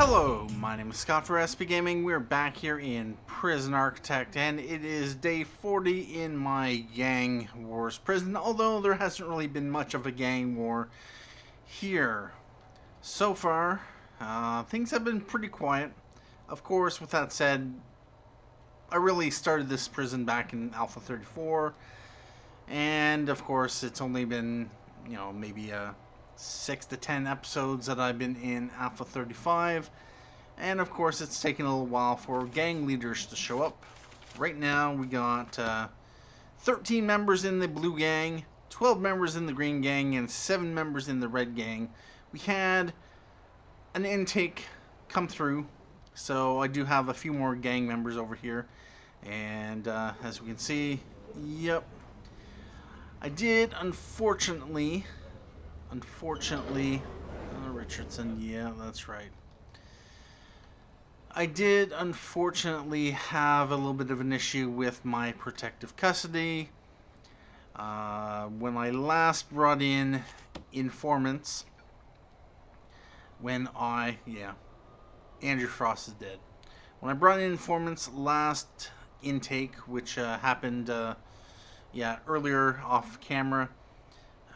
Hello, my name is Scott for SB Gaming. We're back here in Prison Architect, and it is day 40 in my gang wars prison, although there hasn't really been much of a gang war here. So far, things have been pretty quiet. Of course, with that said, I really started this prison back in Alpha 34, and of course, it's only been, maybe 6 to 10 episodes that I've been in Alpha 35, and of course it's taken a little while for gang leaders to show up. Right now we got 13 members in the blue gang, 12 members in the green gang, and 7 members in the red gang. We had an intake come through, so I do have a few more gang members over here, and as we can see, yep, I did unfortunately, Richardson, yeah, that's right. I did unfortunately have a little bit of an issue with my protective custody. When I last brought in informants, Andrew Frost is dead. When I brought in informants last intake, which happened, earlier off camera,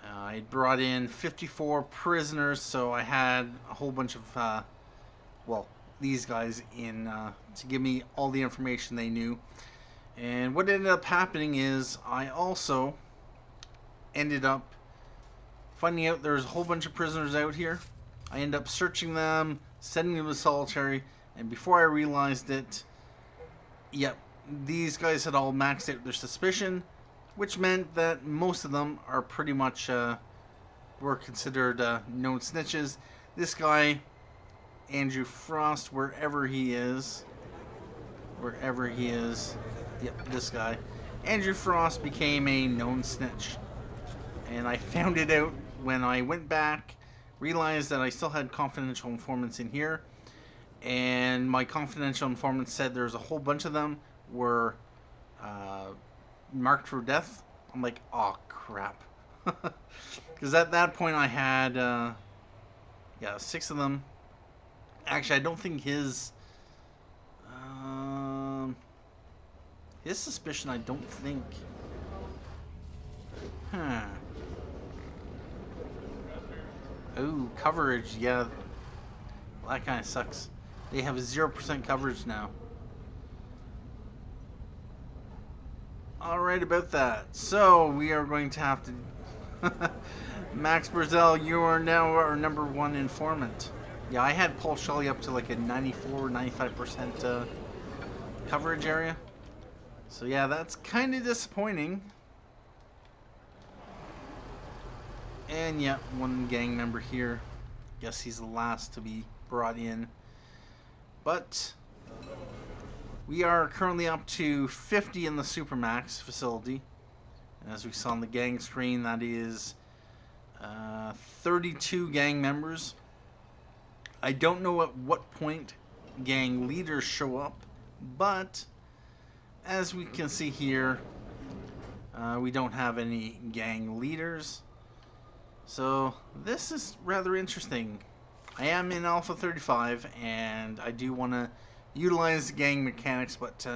I brought in 54 prisoners, so I had a whole bunch of, these guys in to give me all the information they knew. And what ended up happening is I also ended up finding out there's a whole bunch of prisoners out here. I ended up searching them, sending them to solitary, and before I realized it, these guys had all maxed out their suspicion, which meant that most of them are pretty much were considered known snitches. This guy, Andrew Frost, wherever he is, this guy, Andrew Frost became a known snitch. And I found it out when I went back, realized that I still had confidential informants in here, and my confidential informants said there's a whole bunch of them were marked for death. I'm like, oh crap. Because at that point I had 6 of them. Actually, I don't think his suspicion, I don't think. Oh, coverage, yeah. Well, that kind of sucks. They have 0% coverage now. Alright about that. So, we are going to have to... Max Brazell, you are now our number 1 informant. Yeah, I had Paul Shelley up to like a 94-95% coverage area. So yeah, that's kind of disappointing. And yeah, one gang member here. Guess he's the last to be brought in. But we are currently up to 50 in the Supermax facility. And as we saw on the gang screen, that is 32 gang members. I don't know at what point gang leaders show up, but as we can see here, we don't have any gang leaders. So this is rather interesting. I am in Alpha 35, and I do want to utilize gang mechanics, but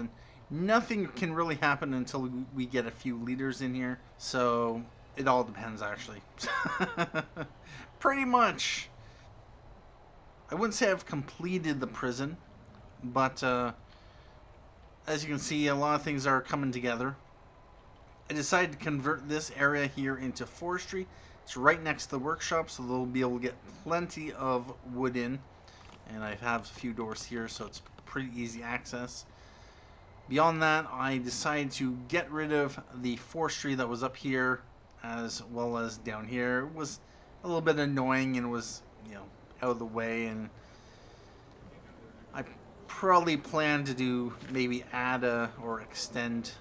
nothing can really happen until we get a few leaders in here. So it all depends, actually. Pretty much. I wouldn't say I've completed the prison, but as you can see, a lot of things are coming together. I decided to convert this area here into forestry. It's right next to the workshop, so they'll be able to get plenty of wood in. And I have a few doors here, so it's pretty easy access. Beyond that, I decided to get rid of the forestry that was up here as well as down here. It was a little bit annoying and was, out of the way, and I probably plan to do maybe add or extend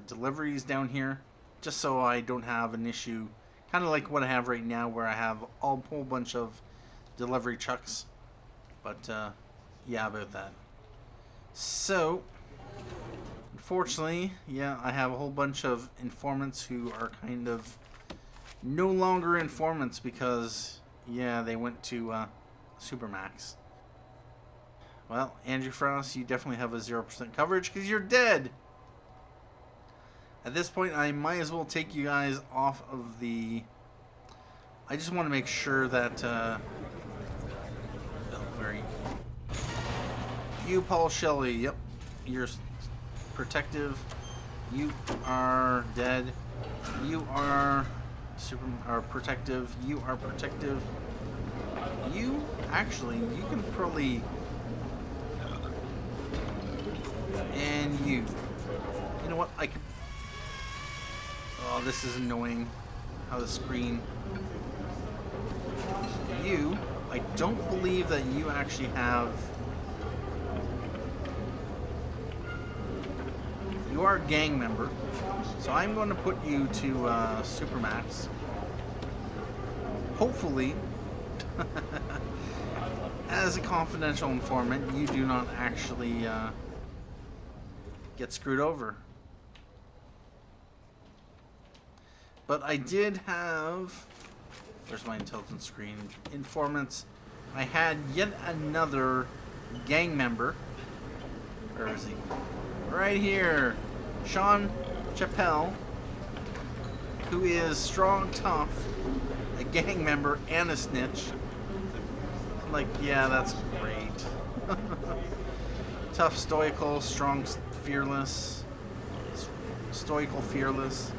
deliveries down here, just so I don't have an issue, kind of like what I have right now, where I have a whole bunch of delivery trucks. But yeah, about that. So unfortunately, I have a whole bunch of informants who are kind of no longer informants because they went to Supermax. Well, Andrew Frost, you definitely have a 0% coverage because you're dead. At this point, I might as well take you guys off of the... I just want to make sure that... oh, where are you? You, Paul Shelley. Yep. You're protective. You are dead. You are protective. You are protective. You, actually, you can probably... And you. You know what? I could... Oh, this is annoying. How the screen... You, I don't believe that you actually have... You are a gang member. So I'm going to put you to Supermax. Hopefully, as a confidential informant, you do not actually get screwed over. But I did have... There's my intelligence screen. Informants. I had yet another gang member. Where is he? Right here. Sean Chappelle, who is strong, tough, a gang member, and a snitch. I'm like, yeah, that's great. Tough, stoical, strong, fearless. Stoical, fearless.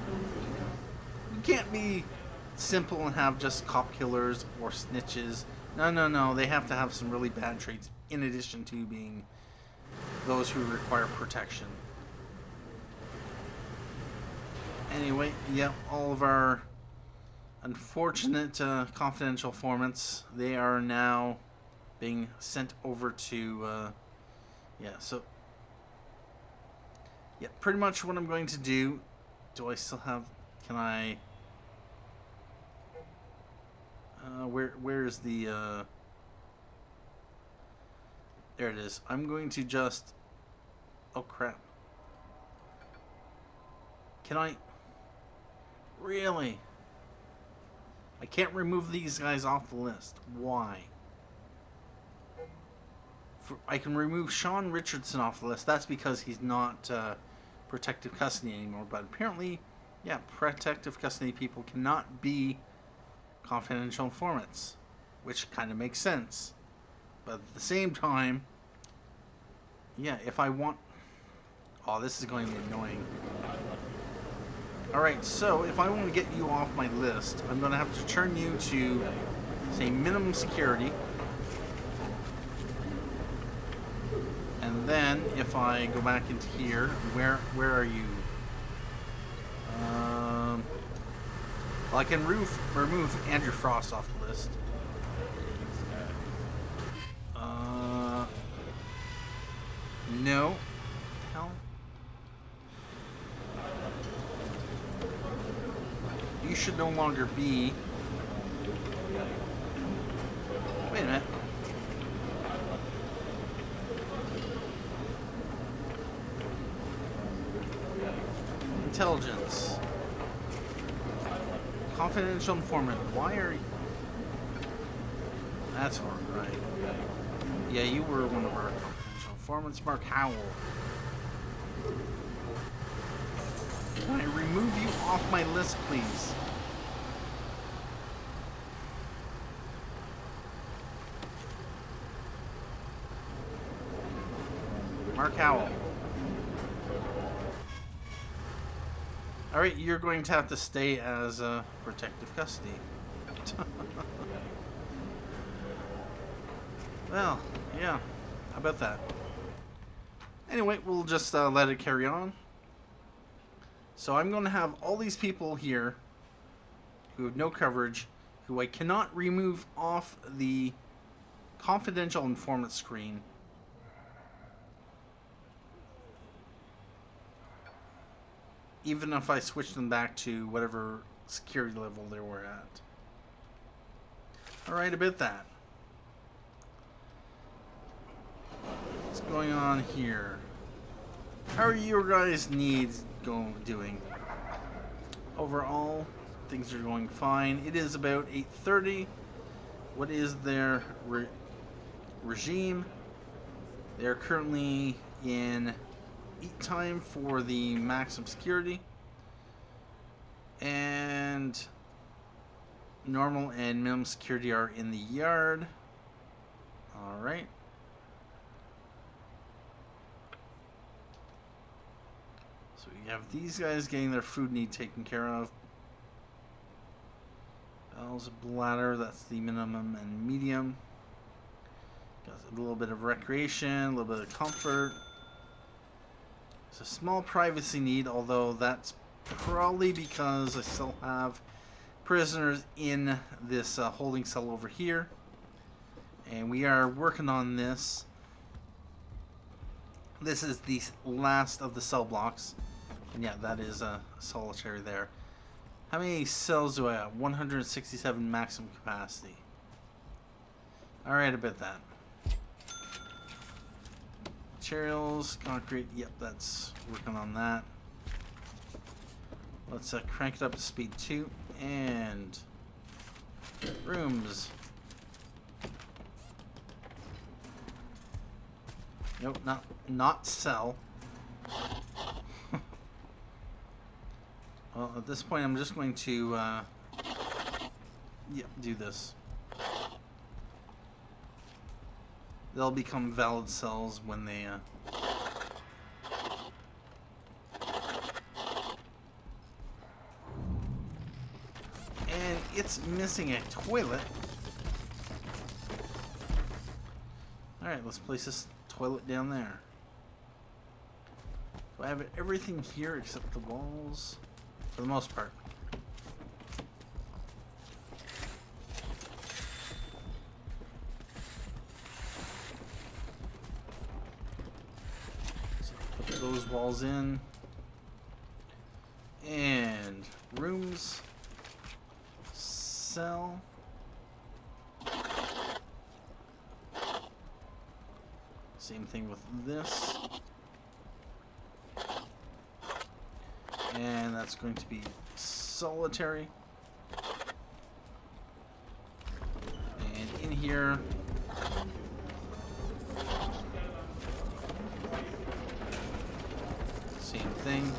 You can't be simple and have just cop killers or snitches. No. They have to have some really bad traits in addition to being those who require protection. Anyway, yeah, all of our unfortunate confidential informants, they are now being sent over to, yeah, so, yeah, pretty much what I'm going to do. Do I still have, can I, where's the, there it is. I'm going to just, oh crap. Can I, really? I can't remove these guys off the list. Why? I can remove Sean Richardson off the list. That's because he's not protective custody anymore. But apparently, yeah, protective custody people cannot be confidential informants, which kind of makes sense. But at the same time, yeah, if I want... Oh, this is going to be annoying. Alright, so if I want to get you off my list, I'm going to have to turn you to, say, minimum security. And then, if I go back into here, where are you? Well, I can remove Andrew Frost off the list. No. Hell. You should no longer be... Wait a minute. Intelligence. Confidential informant. Why are you... That's right. Yeah, you were one of our confidential informants. Mark Howell. Can I remove you off my list, please? Mark Howell. Alright, you're going to have to stay as protective custody. Well, yeah. How about that? Anyway, we'll just let it carry on. So I'm going to have all these people here who have no coverage, who I cannot remove off the confidential informant screen. Even if I switch them back to whatever security level they were at. Alright, about that. What's going on here? How are your guys' needs doing? Overall, things are going fine. It is about 8:30. What is their regime? They're currently in eat time for the maximum security. And normal and minimum security are in the yard. Alright. So we have these guys getting their food need taken care of. Bowels, bladder, that's the minimum and medium. Got a little bit of recreation, a little bit of comfort. It's a small privacy need, although that's probably because I still have prisoners in this holding cell over here. And we are working on this. This is the last of the cell blocks. And yeah, that is a solitary there. How many cells do I have? 167 maximum capacity. Alright, about that. Materials, concrete, yep, that's working on that. Let's crank it up to speed 2. And rooms. Nope, not cell. Well, at this point, I'm just going to do this. They'll become valid cells when they and it's missing a toilet. Alright, let's place this toilet down there. So I have everything here except the walls, for the most part. So put those walls in. And rooms. Cell. Same thing with this. And that's going to be solitary. And in here, same thing.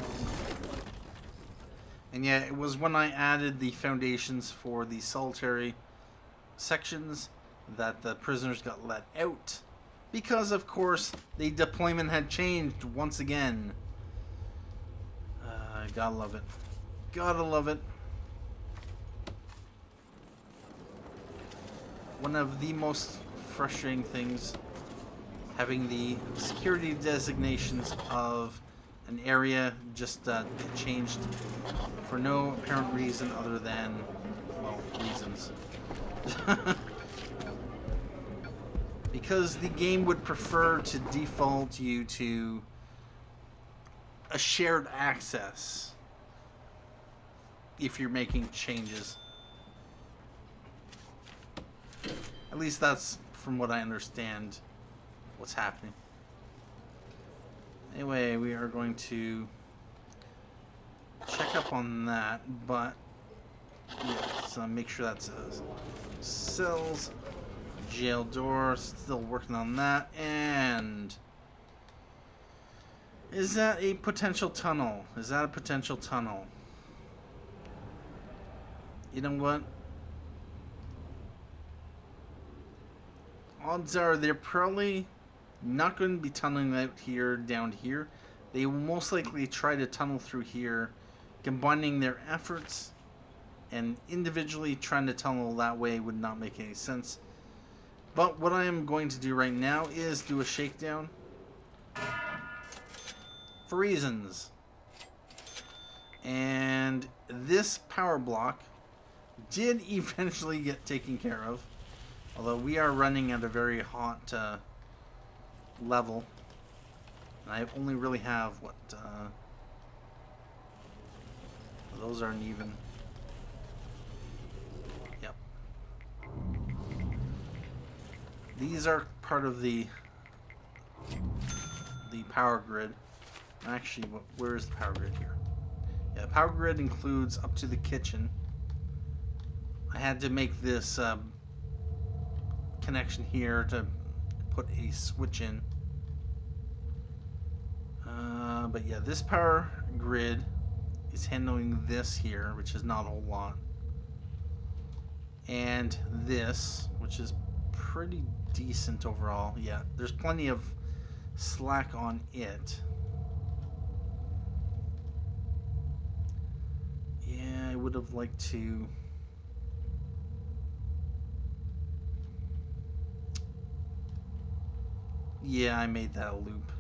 And yeah, it was when I added the foundations for the solitary sections that the prisoners got let out. Because, of course, the deployment had changed once again. Gotta love it. Gotta love it. One of the most frustrating things, having the security designations of an area just get changed for no apparent reason other than, well, reasons. Because the game would prefer to default you to a shared access if you're making changes. At least that's from what I understand what's happening. Anyway, we are going to check up on that, but let's make sure that's cells, jail door, still working on that, and is that a potential tunnel? Is that a potential tunnel? You know what? Odds are they're probably not going to be tunneling out here, down here. They will most likely try to tunnel through here, combining their efforts, and individually trying to tunnel that way would not make any sense. But what I am going to do right now is do a shakedown. For reasons. And this power block did eventually get taken care of. Although we are running at a very hot level. And I only really have what those aren't even. Yep. These are part of the power grid. Actually, where is the power grid here? Yeah, power grid includes up to the kitchen. I had to make this connection here to put a switch in. But yeah, this power grid is handling this here, which is not a whole lot. And this, which is pretty decent overall. Yeah, there's plenty of slack on it. Yeah, I would have liked to... Yeah, I made that a loop.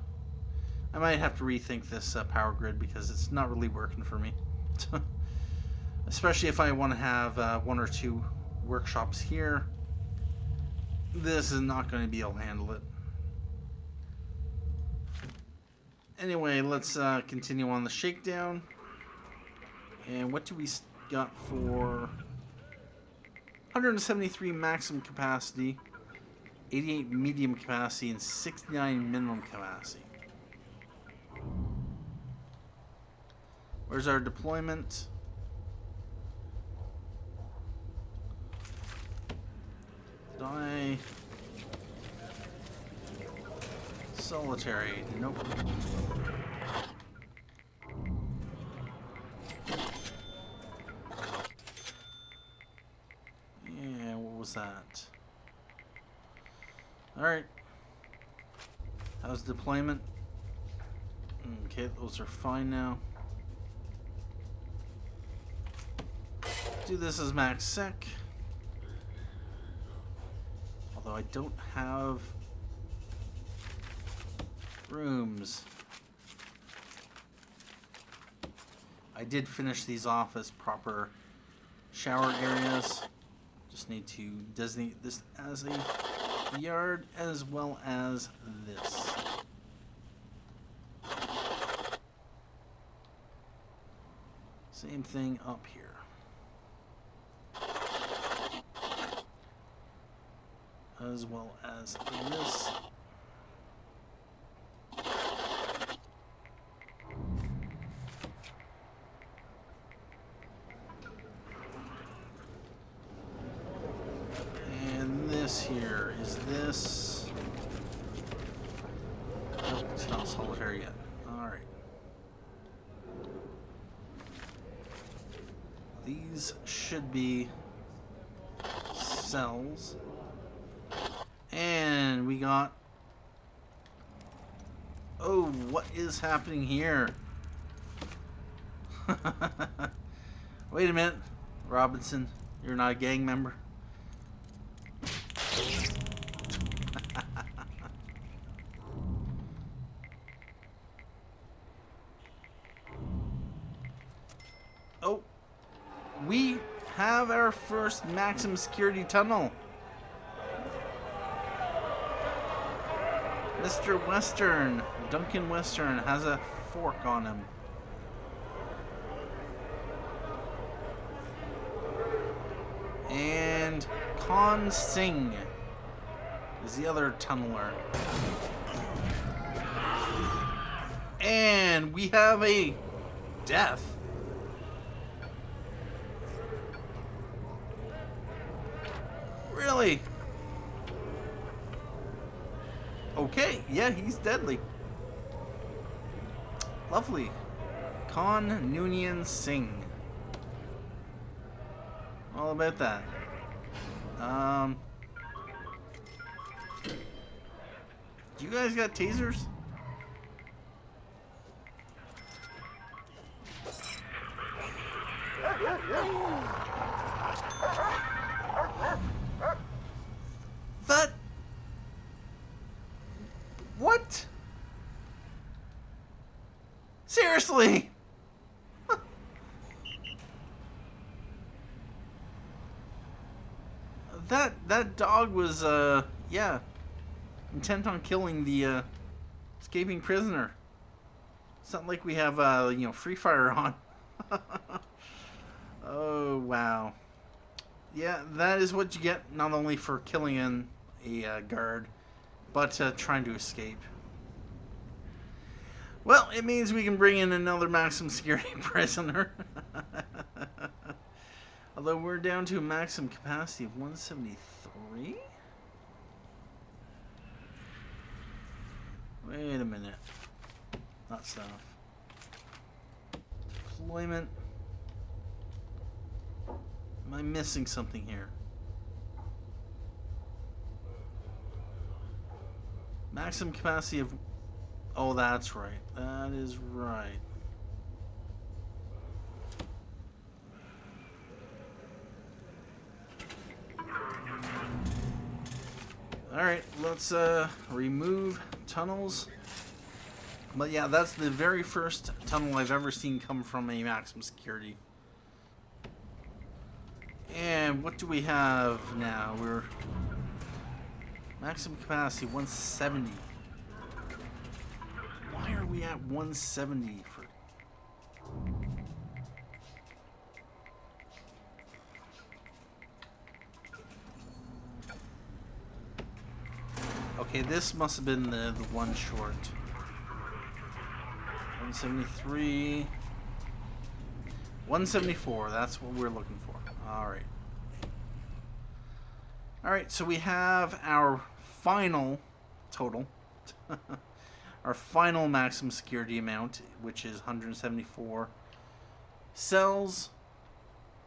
I might have to rethink this power grid because it's not really working for me. Especially if I want to have 1 or 2 workshops here. This is not going to be able to handle it. Anyway, let's continue on the shakedown. And what do we got for 173 maximum capacity, 88 medium capacity, and 69 minimum capacity? Where's our deployment? Did I... Solitary. Nope. Yeah, what was that? Alright. How's deployment? Okay, those are fine now. Do this as max sec. Although I don't have rooms. I did finish these off as proper shower areas. Just need to designate this as a yard as well as this. Same thing up here. As well as this. And this here is this. Nope, it's not solitary yet. Alright. These should be cells. And we got... Oh, what is happening here? Wait a minute. Robinson, you're not a gang member? Oh, we have our first maximum security tunnel. Mr. Western, Duncan Western, has a fork on him. And Khan Singh is the other tunneler. And we have a death. Really? Okay, yeah, he's deadly. Lovely. Khan Noonien Singh. All about that. Do you guys got tasers? That... What? Seriously? That dog was yeah, intent on killing the escaping prisoner. It's not like we have you know, free fire on. Oh wow. Yeah, that is what you get not only for killing a guard, but trying to escape. Well, it means we can bring in another maximum security prisoner. Although we're down to a maximum capacity of 173? Wait a minute. Not stuff. Deployment. Am I missing something here? Maximum capacity of... Oh, that's right. That is right. Alright, let's remove tunnels. But yeah, that's the very first tunnel I've ever seen come from a maximum security. And what do we have now? We're maximum capacity 170. Why are we at 170 for? Okay, this must have been the one short. 173. 174, that's what we're looking for. Alright. Alright, so we have our final total. Our final maximum security amount, which is 174 cells.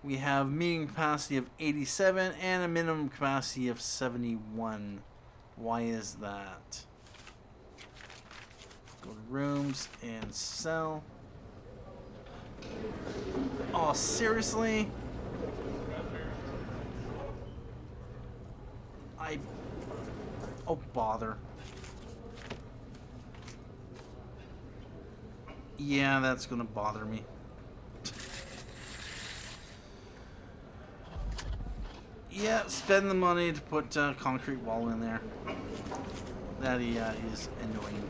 We have medium capacity of 87 and a minimum capacity of 71. Why is that? Go to rooms and cell. Oh, seriously? Oh, bother. Yeah, that's gonna bother me. Yeah, spend the money to put concrete wall in there. That is annoying.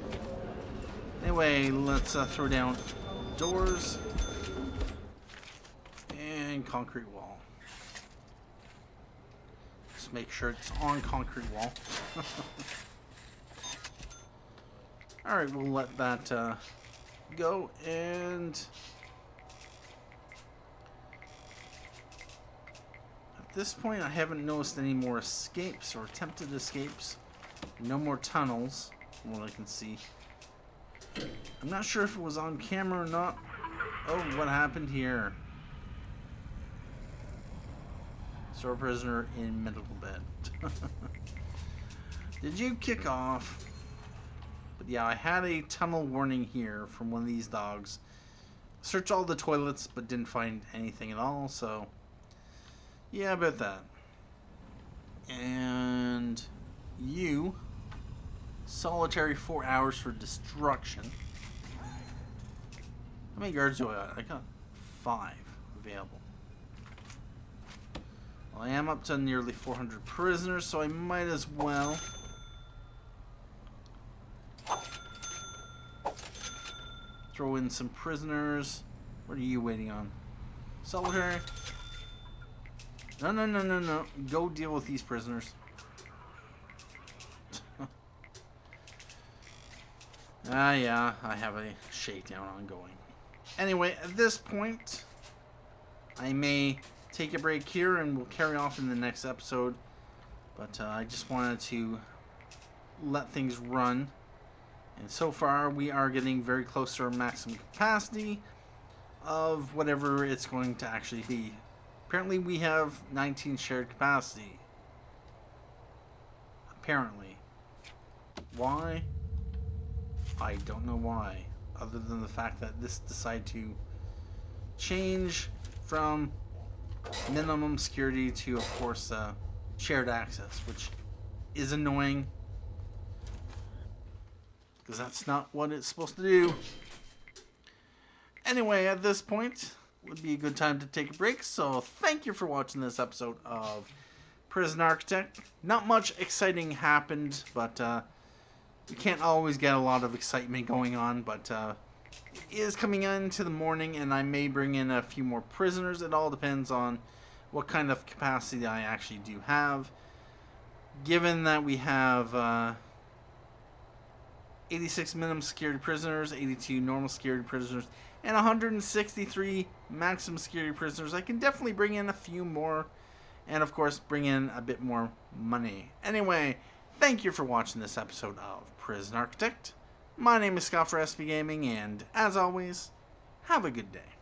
Anyway, let's throw down doors and concrete wall. Just make sure it's on concrete wall. Alright, we'll let that go, and at this point I haven't noticed any more escapes or attempted escapes. No more tunnels, from what I can see. I'm not sure if it was on camera or not. Oh, what happened here? Store prisoner in medical bed. Did you kick off? But yeah, I had a tunnel warning here from one of these dogs. Searched all the toilets, but didn't find anything at all, so yeah, about that. And you, solitary 4 hours for destruction. How many guards do I got? I got 5 available. Well, I am up to nearly 400 prisoners, so I might as well throw in some prisoners. What are you waiting on? Solitary? No, no, no, no, no. Go deal with these prisoners. Yeah, I have a shakedown ongoing. Anyway, at this point, I may take a break here and we'll carry off in the next episode. But I just wanted to let things run. And so far, we are getting very close to our maximum capacity of whatever it's going to actually be. Apparently, we have 19 shared capacity. Apparently. Why? I don't know why, other than the fact that this decided to change from minimum security to, of course, shared access, which is annoying, because that's not what it's supposed to do. Anyway, at this point, would be a good time to take a break, so thank you for watching this episode of Prison Architect. Not much exciting happened, but we can't always get a lot of excitement going on, but it is coming into the morning, and I may bring in a few more prisoners. It all depends on what kind of capacity I actually do have. Given that we have 86 minimum security prisoners, 82 normal security prisoners, and 163 maximum security prisoners, I can definitely bring in a few more, and of course bring in a bit more money. Anyway, thank you for watching this episode of Prison Architect. My name is Scott for SB Gaming, and as always, have a good day.